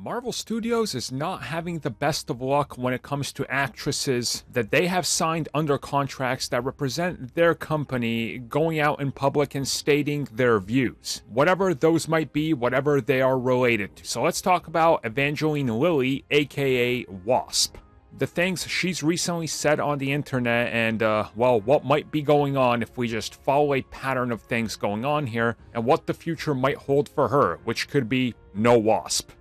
Marvel Studios is not having the best of luck when it comes to actresses that they have signed under contracts that represent their company going out in public and stating their views, whatever those might be, whatever they are related to. So let's talk about Evangeline Lilly, aka Wasp. The things she's recently said on the internet and, well, what might be going on if we just follow a pattern of things going on here, and what the future might hold for her, which could be no Wasp.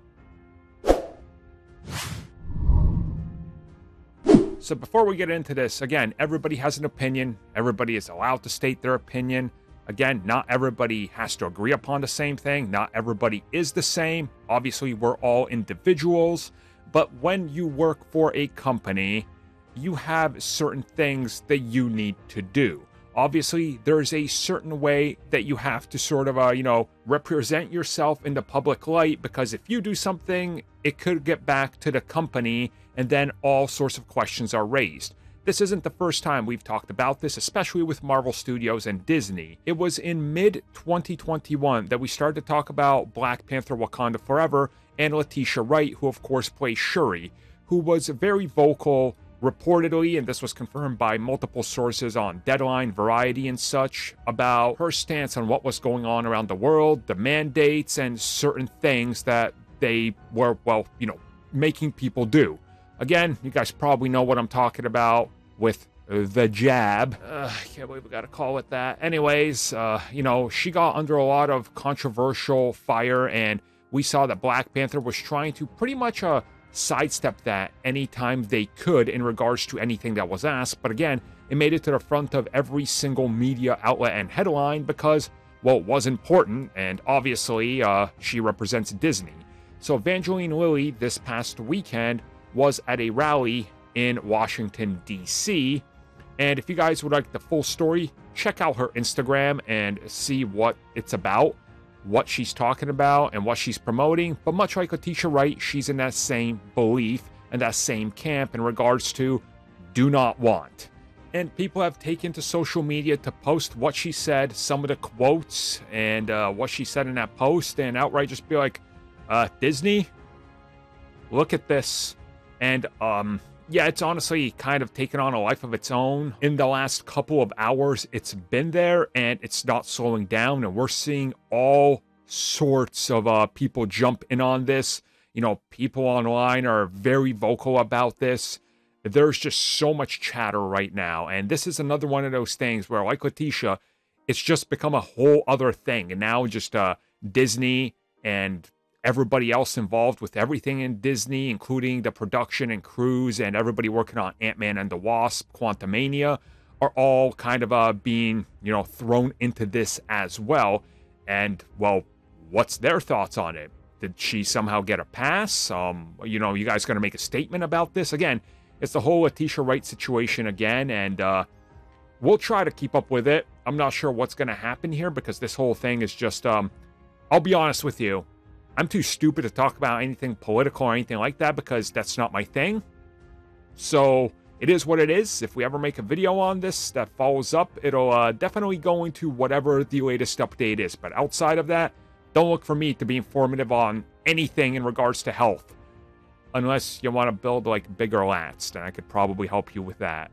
So before we get into this, again, everybody has an opinion. Everybody is allowed to state their opinion. Again, not everybody has to agree upon the same thing. Not everybody is the same. Obviously, we're all individuals. But when you work for a company, you have certain things that you need to do. Obviously, there's a certain way that you have to sort of, represent yourself in the public light, because if you do something, it could get back to the company, and then all sorts of questions are raised. This isn't the first time we've talked about this, especially with Marvel Studios and Disney. It was in mid-2021 that we started to talk about Black Panther: Wakanda Forever and Letitia Wright, who of course plays Shuri, who was very vocal reportedly, and this was confirmed by multiple sources on Deadline, Variety, and such, about her stance on what was going on around the world, the mandates, and certain things that they were, making people do. Again, you guys probably know what I'm talking about with the jab. I can't believe we got to call it that. Anyways, she got under a lot of controversial fire, and we saw that Black Panther was trying to pretty much sidestep that anytime they could in regards to anything that was asked. But again, it made it to the front of every single media outlet and headline because, well, it was important, and obviously she represents Disney. So Evangeline Lilly this past weekend was at a rally in Washington, D.C., and if you guys would like the full story, check out her Instagram and see what it's about, what she's talking about, and what she's promoting. But much like Letitia Wright, she's in that same belief and that same camp in regards to do not want. And people have taken to social media to post what she said, some of the quotes, and what she said in that post, and outright just be like, Disney, look at this. And, it's honestly kind of taken on a life of its own. In the last couple of hours, it's been there, and it's not slowing down, and we're seeing all sorts of people jump in on this. People online are very vocal about this. There's just so much chatter right now, and this is another one of those things where, like Letitia, it's just become a whole other thing, and now just Disney and everybody else involved with everything in Disney, including the production and crews and everybody working on Ant-Man and the Wasp, Quantumania, are all kind of being, thrown into this as well. And, well, what's their thoughts on it? Did she somehow get a pass? You guys going to make a statement about this? Again, it's the whole Letitia Wright situation again, and we'll try to keep up with it. I'm not sure what's going to happen here because this whole thing is just, I'll be honest with you, I'm too stupid to talk about anything political or anything like that because that's not my thing. So it is what it is. If we ever make a video on this that follows up, it'll definitely go into whatever the latest update is. But outside of that, don't look for me to be informative on anything in regards to health. Unless you want to build like bigger lats, then I could probably help you with that.